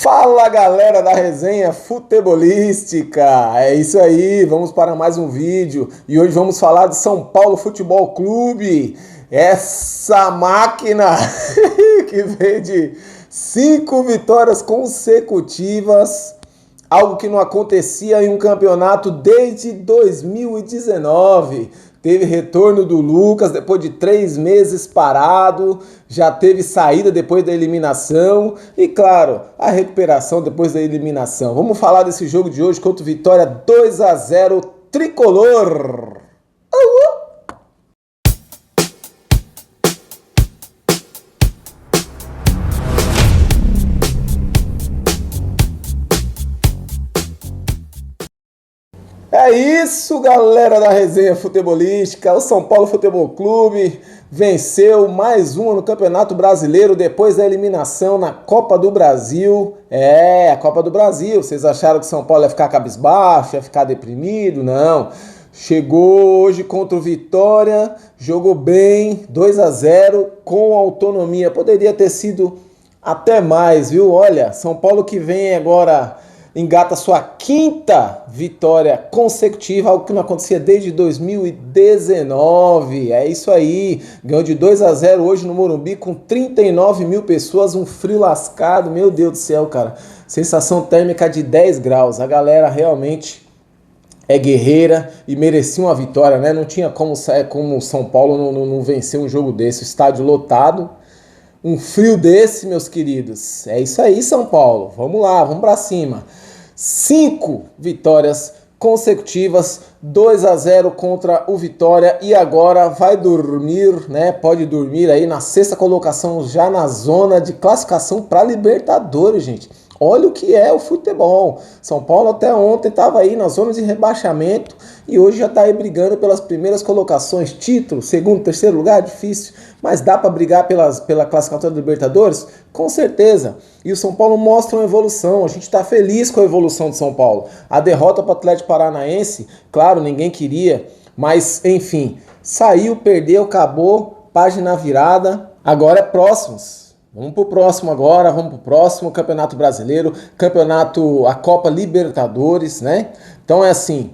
Fala galera da resenha futebolística, é isso aí, vamos para mais um vídeo e hoje vamos falar de São Paulo Futebol Clube, essa máquina que veio de 5 vitórias consecutivas, algo que não acontecia em um campeonato desde 2019. Teve retorno do Lucas depois de 3 meses parado, já teve saída depois da eliminação e, claro, a recuperação depois da eliminação. Vamos falar desse jogo de hoje contra o Vitória 2-0 tricolor. É isso, galera da resenha futebolística. O São Paulo Futebol Clube venceu mais uma no Campeonato Brasileiro depois da eliminação na Copa do Brasil. A Copa do Brasil. Vocês acharam que São Paulo ia ficar cabisbaixo, ia ficar deprimido? Não. Chegou hoje contra o Vitória, jogou bem, 2-0, com autonomia. Poderia ter sido até mais, viu? Olha, São Paulo que vem agora... engata sua 5ª vitória consecutiva, algo que não acontecia desde 2019. É isso aí, ganhou de 2-0 hoje no Morumbi com 39 mil pessoas, um frio lascado, meu Deus do céu, cara. Sensação térmica de 10 graus, a galera realmente é guerreira e merecia uma vitória, né? Não tinha como o São Paulo não vencer um jogo desse, o estádio lotado. Um frio desse, meus queridos. É isso aí, São Paulo. Vamos lá, vamos pra cima. 5 vitórias consecutivas, 2-0 contra o Vitória e agora vai dormir, né? Pode dormir aí na 6ª colocação, já na zona de classificação para Libertadores, gente. Olha o que é o futebol. São Paulo até ontem estava aí na zona de rebaixamento e hoje já está aí brigando pelas primeiras colocações. Título, segundo, terceiro lugar, difícil. Mas dá para brigar pela classificação da Libertadores? Com certeza. E o São Paulo mostra uma evolução. A gente está feliz com a evolução de São Paulo. A derrota para o Atlético Paranaense, claro, ninguém queria. Mas, enfim, saiu, perdeu, acabou. Página virada. Agora é próximos. Vamos pro próximo agora, vamos pro próximo Campeonato Brasileiro, a Copa Libertadores, né? Então é assim,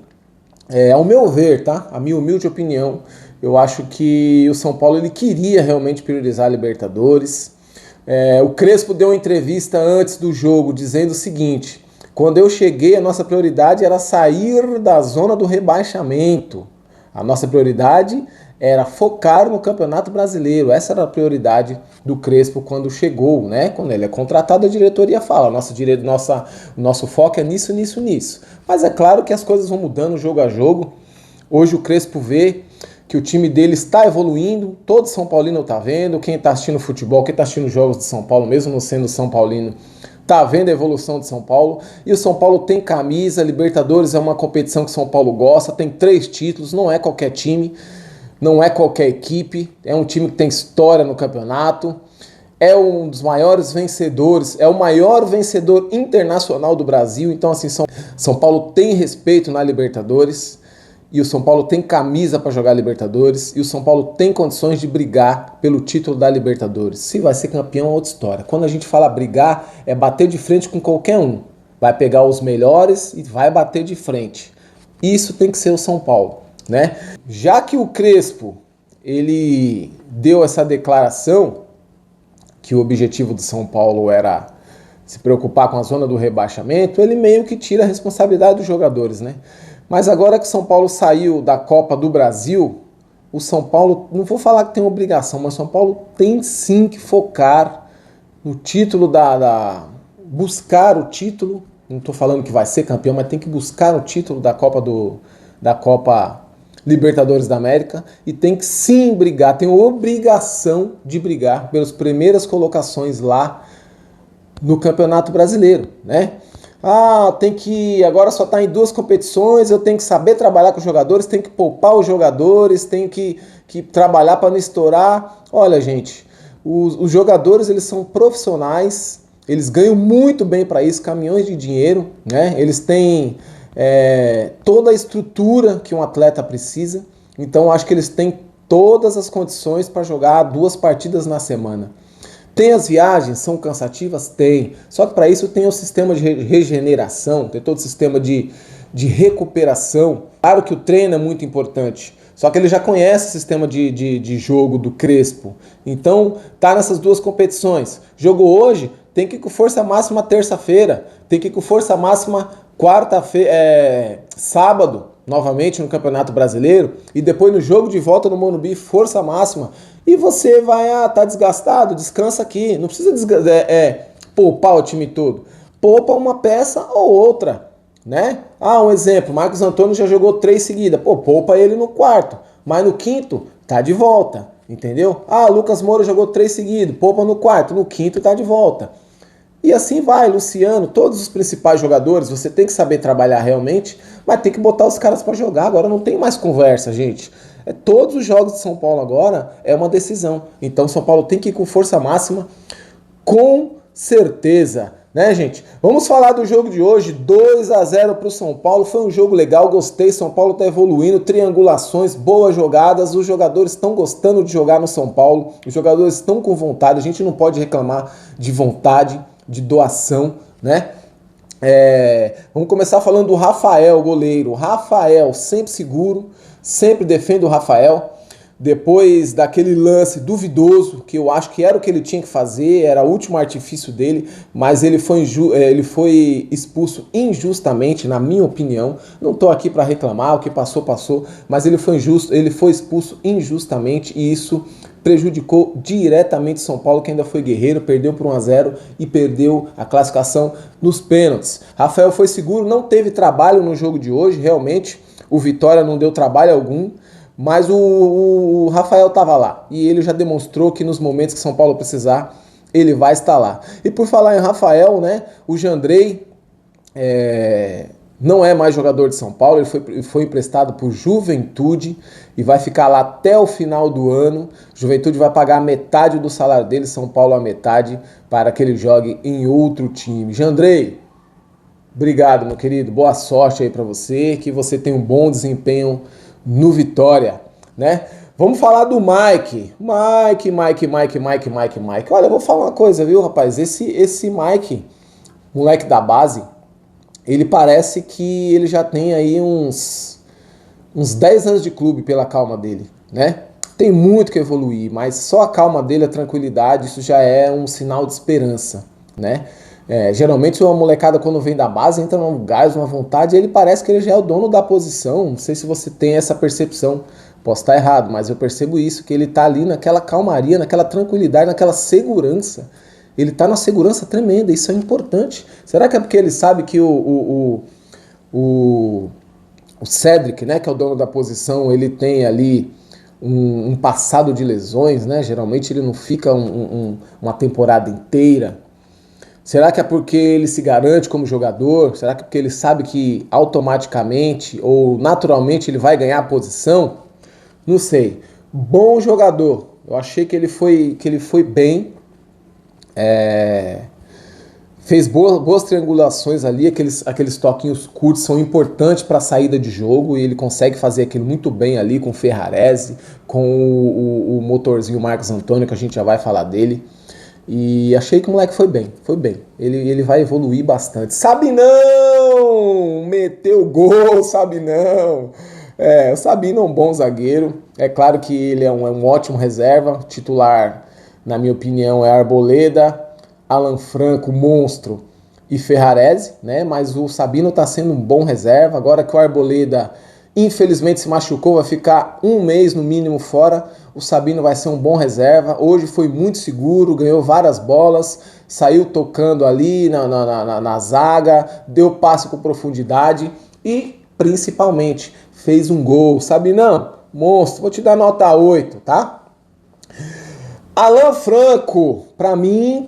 ao meu ver, tá? A minha humilde opinião, eu acho que o São Paulo ele queria realmente priorizar a Libertadores. O Crespo deu uma entrevista antes do jogo dizendo o seguinte: quando eu cheguei, a nossa prioridade era sair da zona do rebaixamento. A nossa prioridade era focar no Campeonato Brasileiro. Essa era a prioridade do Crespo quando chegou, né? Quando ele é contratado, a diretoria fala, nosso foco é nisso. Mas é claro que as coisas vão mudando jogo a jogo. Hoje o Crespo vê que o time dele está evoluindo, todo São Paulino está vendo, quem está assistindo futebol, quem está assistindo jogos de São Paulo, mesmo não sendo São Paulino, tá vendo a evolução de São Paulo, e o São Paulo tem camisa, Libertadores é uma competição que São Paulo gosta, tem 3 títulos, não é qualquer time, não é qualquer equipe, é um time que tem história no campeonato, é um dos maiores vencedores, é o maior vencedor internacional do Brasil, então assim, São Paulo tem respeito na Libertadores, e o São Paulo tem camisa para jogar Libertadores, e o São Paulo tem condições de brigar pelo título da Libertadores. Se vai ser campeão é outra história. Quando a gente fala brigar, é bater de frente com qualquer um. Vai pegar os melhores e vai bater de frente. Isso tem que ser o São Paulo, né? Já que o Crespo, ele deu essa declaração, que o objetivo do São Paulo era se preocupar com a zona do rebaixamento, ele meio que tira a responsabilidade dos jogadores, né? Mas agora que o São Paulo saiu da Copa do Brasil, o São Paulo, não vou falar que tem obrigação, mas o São Paulo tem sim que focar no título buscar o título, não estou falando que vai ser campeão, mas tem que buscar o título da Copa Libertadores da América e tem que sim brigar, tem a obrigação de brigar pelas primeiras colocações lá no Campeonato Brasileiro, né? Agora só está em 2 competições, eu tenho que saber trabalhar com os jogadores, tenho que poupar os jogadores, tenho que trabalhar para não estourar. Olha, gente, os jogadores eles são profissionais, eles ganham muito bem para isso, caminhões de dinheiro, né? Eles têm toda a estrutura que um atleta precisa, então acho que eles têm todas as condições para jogar 2 partidas na semana. Tem as viagens, são cansativas? Tem. Só que para isso tem o sistema de regeneração, tem todo o sistema de recuperação. Claro que o treino é muito importante, só que ele já conhece o sistema de jogo do Crespo. Então, tá nessas duas competições. Jogou hoje, tem que ir com força máxima terça-feira, tem que ir com força máxima quarta-feira, sábado, novamente no Campeonato Brasileiro, e depois no jogo de volta no Morumbi, força máxima. E você vai, tá desgastado, descansa aqui. Não precisa poupar o time todo. Poupa uma peça ou outra, né? Um exemplo, Marcos Antônio já jogou 3 seguidas. Poupa ele no quarto, mas no quinto tá de volta, entendeu? Lucas Moura jogou 3 seguidos, poupa no quarto, no quinto tá de volta. E assim vai, Luciano, todos os principais jogadores, você tem que saber trabalhar realmente, mas tem que botar os caras para jogar. Agora não tem mais conversa, gente. Todos os jogos de São Paulo agora é uma decisão. Então São Paulo tem que ir com força máxima, com certeza, né, gente? Vamos falar do jogo de hoje, 2-0 para o São Paulo. Foi um jogo legal, gostei. São Paulo está evoluindo, triangulações, boas jogadas. Os jogadores estão gostando de jogar no São Paulo. Os jogadores estão com vontade. A gente não pode reclamar de vontade, de doação, né? Vamos começar falando do Rafael, goleiro. Rafael, sempre seguro, sempre defende o Rafael. Depois daquele lance duvidoso, que eu acho que era o que ele tinha que fazer, era o último artifício dele, mas ele foi expulso injustamente, na minha opinião. Não estou aqui para reclamar, o que passou, passou, mas ele foi expulso injustamente e isso prejudicou diretamente São Paulo, que ainda foi guerreiro, perdeu por 1-0 e perdeu a classificação nos pênaltis. Rafael foi seguro, não teve trabalho no jogo de hoje, realmente, o Vitória não deu trabalho algum, mas o Rafael estava lá e ele já demonstrou que nos momentos que São Paulo precisar, ele vai estar lá. E por falar em Rafael, né, o Jandrei não é mais jogador de São Paulo, ele foi emprestado por Juventude e vai ficar lá até o final do ano. Juventude vai pagar metade do salário dele, São Paulo a metade, para que ele jogue em outro time. Jandrei, obrigado, meu querido, boa sorte aí para você, que você tenha um bom desempenho no Vitória, né? Vamos falar do Mike. Mike. Olha, eu vou falar uma coisa, viu, rapaz? Esse Mike, moleque da base, ele parece que ele já tem aí uns 10 anos de clube pela calma dele, né? Tem muito que evoluir, mas só a calma dele, a tranquilidade, isso já é um sinal de esperança, né? Geralmente uma molecada quando vem da base entra num gás, uma vontade, ele parece que ele já é o dono da posição. Não sei se você tem essa percepção, posso estar errado, mas eu percebo isso, que ele tá ali naquela calmaria, naquela tranquilidade, naquela segurança. Ele tá numa segurança tremenda, isso é importante. Será que é porque ele sabe que o Cedric, né, que é o dono da posição, ele tem ali um passado de lesões, né? Geralmente ele não fica uma temporada inteira. Será que é porque ele se garante como jogador? Será que é porque ele sabe que automaticamente ou naturalmente ele vai ganhar a posição? Não sei. Bom jogador. Eu achei que ele foi bem. Fez boas triangulações ali. Aqueles toquinhos curtos são importantes para a saída de jogo e ele consegue fazer aquilo muito bem ali com o Ferrarese, com o motorzinho Marcos Antônio, que a gente já vai falar dele. E achei que o moleque foi bem. Ele vai evoluir bastante. Sabinão! Meteu gol, Sabinão! O Sabino é um bom zagueiro. É claro que ele é um ótimo reserva. Titular, na minha opinião, é Arboleda, Alan Franco, monstro, e Ferrarese, né? Mas o Sabino tá sendo um bom reserva. Agora que o Arboleda infelizmente se machucou, vai ficar 1 mês no mínimo fora. O Sabino vai ser um bom reserva. Hoje foi muito seguro, ganhou várias bolas, saiu tocando ali na zaga, deu passe com profundidade e, principalmente, fez um gol. Sabinão, monstro, vou te dar nota 8, tá? Alan Franco, pra mim,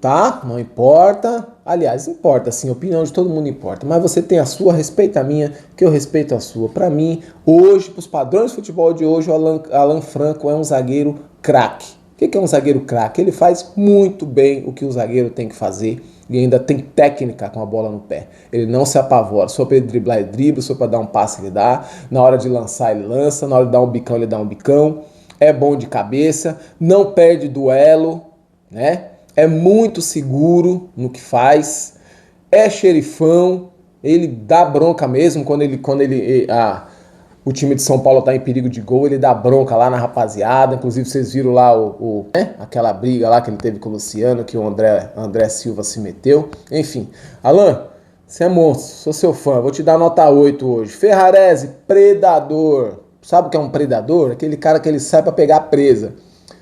tá? Não importa. Aliás, importa, sim, a opinião de todo mundo importa. Mas você tem a sua, respeita a minha, que eu respeito a sua. Pra mim, hoje, pros padrões de futebol de hoje, o Alan Franco é um zagueiro craque. O que é um zagueiro craque? Ele faz muito bem o que o zagueiro tem que fazer e ainda tem técnica com a bola no pé. Ele não se apavora. Se for para ele driblar, ele dribla. Se for para dar um passe, ele dá. Na hora de lançar, ele lança. Na hora de dar um bicão, ele dá um bicão. É bom de cabeça. Não perde duelo. né? É muito seguro no que faz, é xerifão, ele dá bronca mesmo o time de São Paulo tá em perigo de gol, ele dá bronca lá na rapaziada. Inclusive vocês viram lá aquela briga lá que ele teve com o Luciano, que o André Silva se meteu. Enfim, Alan, você é monstro, sou seu fã, vou te dar nota 8 hoje. Ferrarese, predador. Sabe o que é um predador? Aquele cara que ele sai pra pegar presa.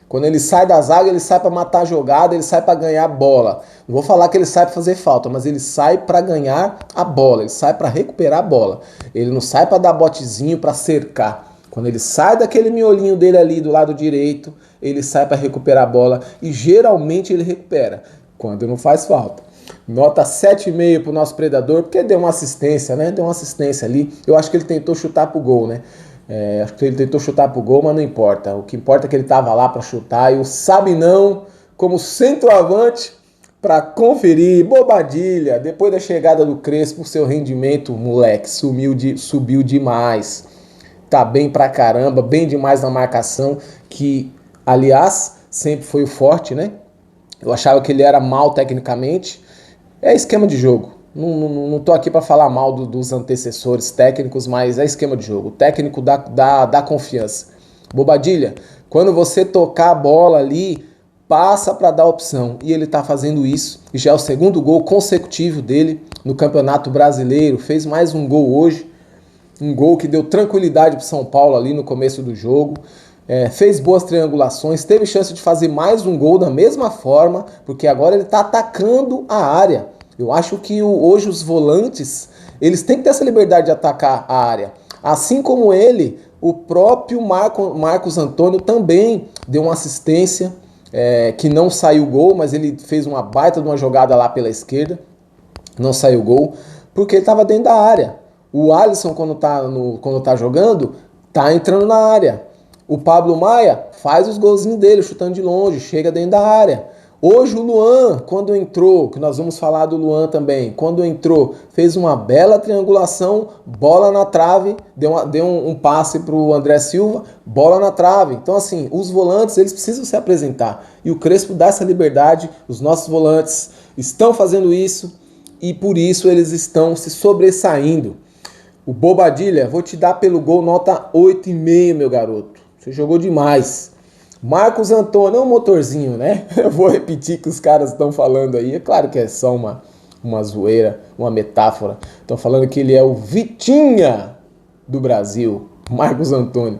Quando ele sai da zaga, ele sai para matar a jogada, ele sai para ganhar a bola. Não vou falar que ele sai para fazer falta, mas ele sai para ganhar a bola, ele sai para recuperar a bola. Ele não sai para dar botezinho, para cercar. Quando ele sai daquele miolinho dele ali do lado direito, ele sai para recuperar a bola e geralmente ele recupera, quando não faz falta. Nota 7,5 pro nosso predador, porque deu uma assistência, né? Deu uma assistência ali. Eu acho que ele tentou chutar pro gol, né? Acho que ele tentou chutar pro gol, mas não importa. O que importa é que ele estava lá para chutar e o sabe não, como centroavante, para conferir. Bobadilha, depois da chegada do Crespo, o seu rendimento, moleque, subiu demais. Tá bem pra caramba, bem demais na marcação, que, aliás, sempre foi o forte, né? Eu achava que ele era mal tecnicamente. É esquema de jogo. Não tô aqui para falar mal dos antecessores técnicos, mas é esquema de jogo. O técnico dá confiança. Bobadilha, quando você tocar a bola ali, passa para dar opção. E ele tá fazendo isso. E já é o segundo gol consecutivo dele no Campeonato Brasileiro. Fez mais um gol hoje. Um gol que deu tranquilidade pro São Paulo ali no começo do jogo. Fez boas triangulações. Teve chance de fazer mais um gol da mesma forma, porque agora ele tá atacando a área. Eu acho que hoje os volantes, eles têm que ter essa liberdade de atacar a área. Assim como ele, o próprio Marcos Antônio também deu uma assistência, que não saiu gol, mas ele fez uma baita de uma jogada lá pela esquerda, não saiu gol, porque ele estava dentro da área. O Alisson, quando tá jogando, tá entrando na área. O Pablo Maia faz os golzinhos dele, chutando de longe, chega dentro da área. Hoje o Luan, quando entrou, que nós vamos falar do Luan também, quando entrou, fez uma bela triangulação, bola na trave, deu um passe para o André Silva, bola na trave. Então assim, os volantes, eles precisam se apresentar. E o Crespo dá essa liberdade, os nossos volantes estão fazendo isso e por isso eles estão se sobressaindo. O Bobadilha, vou te dar pelo gol nota 8,5, meu garoto. Você jogou demais. Marcos Antônio é um motorzinho, né? Eu vou repetir que os caras estão falando aí. É claro que é só uma zoeira, uma metáfora. Estão falando que ele é o Vitinha do Brasil. Marcos Antônio.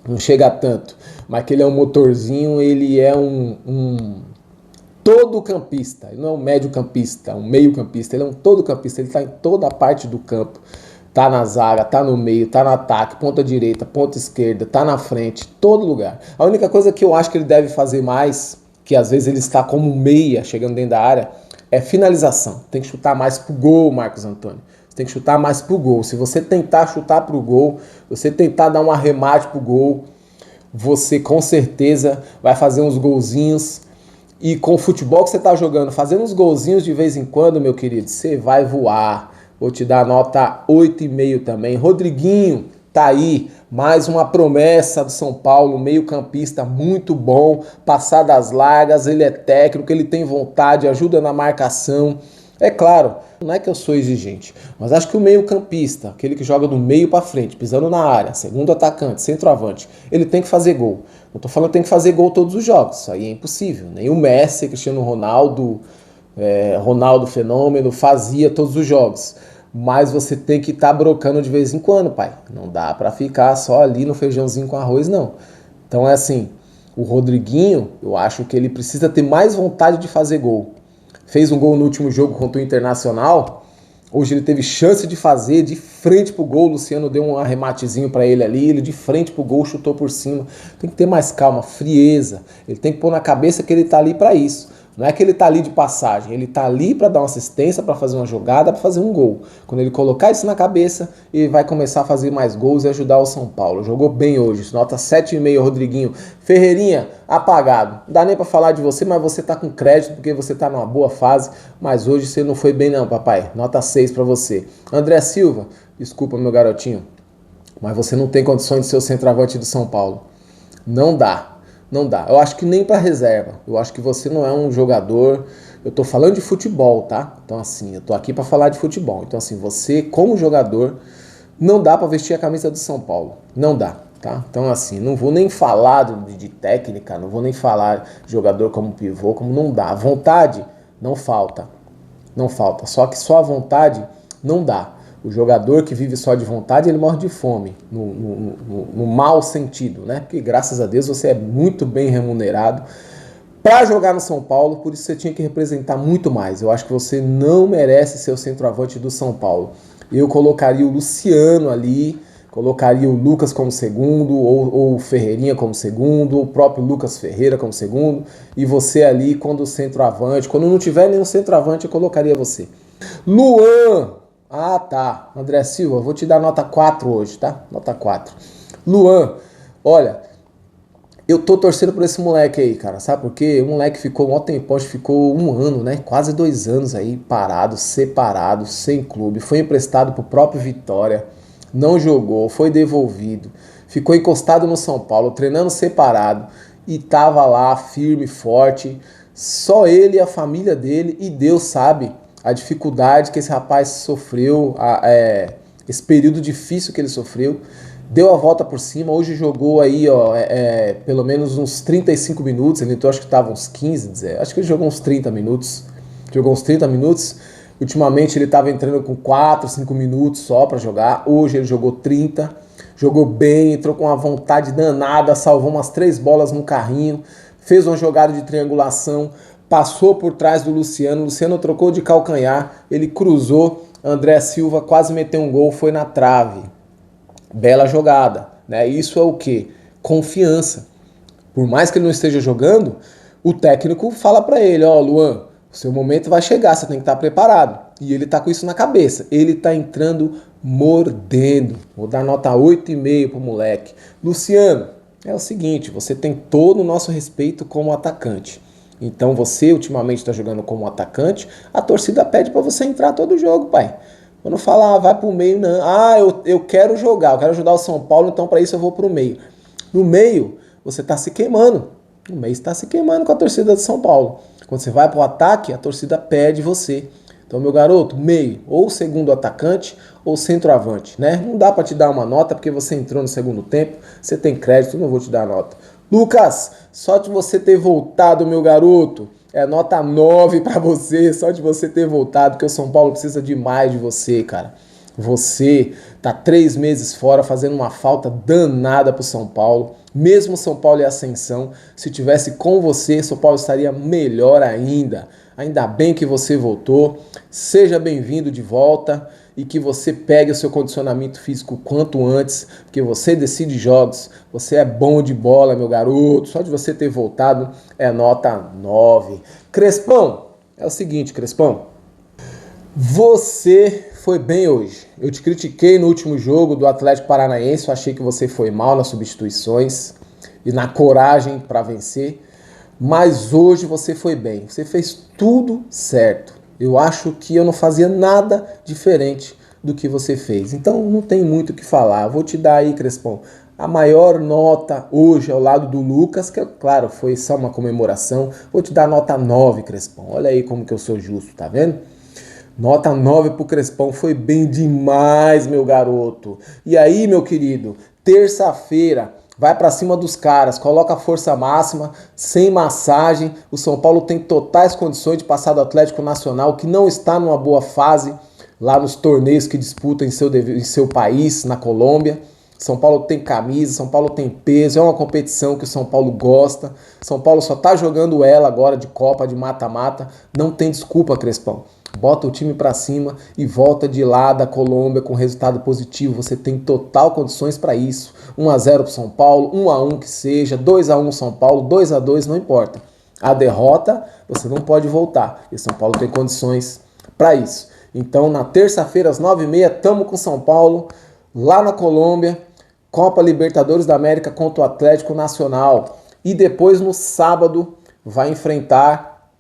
Não chega a tanto. Mas que ele é um motorzinho, ele é um todo campista. Ele não é um médio campista, um meio campista. Ele é um todo campista. Ele está em toda a parte do campo. Tá na zaga, tá no meio, tá no ataque, ponta direita, ponta esquerda, tá na frente, todo lugar. A única coisa que eu acho que ele deve fazer mais, que às vezes ele está como meia, chegando dentro da área, é finalização. Tem que chutar mais pro gol, Marcos Antônio. Você tem que chutar mais pro gol. Se você tentar chutar pro gol, você tentar dar um arremate pro gol, você com certeza vai fazer uns golzinhos. E com o futebol que você tá jogando, fazendo uns golzinhos de vez em quando, meu querido, você vai voar. Vou te dar nota 8,5 também. Rodriguinho, tá aí. Mais uma promessa do São Paulo, meio campista muito bom. Passadas largas, ele é técnico, ele tem vontade, ajuda na marcação. É claro, não é que eu sou exigente, mas acho que o meio campista, aquele que joga do meio para frente, pisando na área, segundo atacante, centroavante, ele tem que fazer gol. Não tô falando que tem que fazer gol todos os jogos, isso aí é impossível. Nem o Messi, Cristiano Ronaldo, Ronaldo Fenômeno fazia todos os jogos. Mas você tem que estar brocando de vez em quando, pai. Não dá pra ficar só ali no feijãozinho com arroz, não. Então é assim, o Rodriguinho, eu acho que ele precisa ter mais vontade de fazer gol. Fez um gol no último jogo contra o Internacional. Hoje ele teve chance de fazer de frente pro gol. O Luciano deu um arrematezinho pra ele ali. Ele de frente pro gol, chutou por cima. Tem que ter mais calma, frieza. Ele tem que pôr na cabeça que ele tá ali pra isso. Não é que ele tá ali de passagem, ele tá ali para dar uma assistência, para fazer uma jogada, para fazer um gol. Quando ele colocar isso na cabeça, ele vai começar a fazer mais gols e ajudar o São Paulo. Jogou bem hoje, nota 7,5, Rodriguinho. Ferreirinha, apagado. Não dá nem para falar de você, mas você tá com crédito porque você tá numa boa fase, mas hoje você não foi bem não, papai. Nota 6 para você. André Silva, desculpa meu garotinho, mas você não tem condições de ser o centroavante do São Paulo. Não dá. Não dá. Eu acho que nem para reserva. Eu acho que você não é um jogador... Eu tô falando de futebol, tá? Então assim, eu tô aqui para falar de futebol. Então assim, você como jogador não dá para vestir a camisa do São Paulo. Não dá, tá? Então assim, não vou nem falar de técnica, não vou nem falar de jogador como pivô, como não dá. Vontade não falta. Não falta. Só que só a vontade não dá. O jogador que vive só de vontade, ele morre de fome, no mau sentido, né? Porque graças a Deus você é muito bem remunerado para jogar no São Paulo, por isso você tinha que representar muito mais. Eu acho que você não merece ser o centroavante do São Paulo. Eu colocaria o Luciano ali, colocaria o Lucas como segundo, ou o Ferreirinha como segundo, ou o próprio Lucas Ferreira como segundo, e você ali quando centroavante. Quando não tiver nenhum centroavante, eu colocaria você. Luan! Ah, tá. André Silva, vou te dar nota 4 hoje, tá? Nota 4. Luan, olha, eu tô torcendo por esse moleque aí, cara. Sabe por quê? O moleque ficou um tempo, acho que ficou 1 ano, né? Quase 2 anos aí, parado, separado, sem clube. Foi emprestado pro próprio Vitória. Não jogou, foi devolvido. Ficou encostado no São Paulo, treinando separado. E tava lá, firme, forte. Só ele e a família dele. E Deus sabe a dificuldade que esse rapaz sofreu, esse período difícil que ele sofreu, deu a volta por cima, hoje jogou aí, ó, pelo menos uns 35 minutos, ele entrou, acho que estava uns 15, acho que ele jogou uns 30 minutos, ultimamente ele estava entrando com 4, 5 minutos só para jogar, hoje ele jogou 30, jogou bem, entrou com uma vontade danada, salvou umas 3 bolas no carrinho, fez uma jogada de triangulação, passou por trás do Luciano, o Luciano trocou de calcanhar, ele cruzou, André Silva quase meteu um gol, foi na trave. Bela jogada, né? Isso é o quê? Confiança. Por mais que ele não esteja jogando, o técnico fala para ele, ó, Luan, o seu momento vai chegar, você tem que estar preparado. E ele tá com isso na cabeça. Ele tá entrando mordendo. Vou dar nota 8,5 pro moleque. Luciano, é o seguinte, você tem todo o nosso respeito como atacante. Então você ultimamente está jogando como atacante, a torcida pede para você entrar todo jogo, pai. Quando fala, vai pro meio, não. Ah, eu quero jogar, eu quero ajudar o São Paulo, então para isso eu vou pro meio. No meio, você tá se queimando. No meio você tá se queimando com a torcida de São Paulo. Quando você vai pro ataque, a torcida pede você. Então, meu garoto, meio, ou segundo atacante, ou centroavante, né? Não dá para te dar uma nota, porque você entrou no segundo tempo, você tem crédito, não vou te dar nota. Lucas, só de você ter voltado, meu garoto, é nota 9 para você, só de você ter voltado, porque o São Paulo precisa demais de você, cara. Você tá 3 meses fora, fazendo uma falta danada pro São Paulo. Mesmo São Paulo e Ascensão, se tivesse com você, São Paulo estaria melhor ainda. Ainda bem que você voltou. Seja bem-vindo de volta e que você pegue o seu condicionamento físico quanto antes, porque você decide jogos, você é bom de bola, meu garoto. Só de você ter voltado é nota 9. Crespão, é o seguinte, Crespão. Você foi bem hoje. Eu te critiquei no último jogo do Atlético Paranaense, eu achei que você foi mal nas substituições e na coragem para vencer, mas hoje você foi bem. Você fez tudo certo. Eu acho que eu não fazia nada diferente do que você fez. Então não tem muito o que falar. Vou te dar aí, Crespão, a maior nota hoje ao lado do Lucas, que claro, foi só uma comemoração. Vou te dar nota 9, Crespão. Olha aí como que eu sou justo, tá vendo? Nota 9 pro Crespão, foi bem demais, meu garoto. E aí, meu querido, terça-feira, vai pra cima dos caras, coloca a força máxima, sem massagem. O São Paulo tem totais condições de passar do Atlético Nacional, que não está numa boa fase lá nos torneios que disputa em seu país, na Colômbia. São Paulo tem camisa, São Paulo tem peso, é uma competição que o São Paulo gosta. São Paulo só tá jogando ela agora de Copa, de mata-mata. Não tem desculpa, Crespão. Bota o time pra cima e volta de lá da Colômbia com resultado positivo. Você tem total condições para isso. 1-0 pro São Paulo, 1-1 que seja, 2-1 São Paulo, 2-2 não importa. A derrota, você não pode voltar. E São Paulo tem condições para isso. Então, na terça-feira, às 9h30, tamo com São Paulo, lá na Colômbia, Copa Libertadores da América contra o Atlético Nacional. E depois, no sábado, vai enfrentar...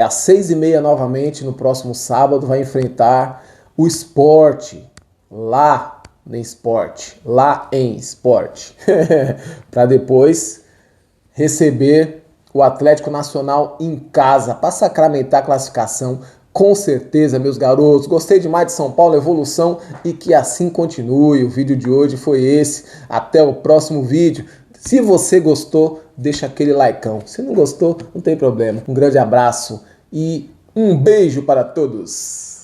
às 6h30 novamente, no próximo sábado, vai enfrentar o Sport, lá em Sport, para depois receber o Atlético Nacional em casa para sacramentar a classificação. Com certeza, meus garotos. Gostei demais de São Paulo, evolução, e que assim continue. O vídeo de hoje foi esse. Até o próximo vídeo. Se você gostou, deixa aquele likeão. Se não gostou, não tem problema. Um grande abraço e um beijo para todos.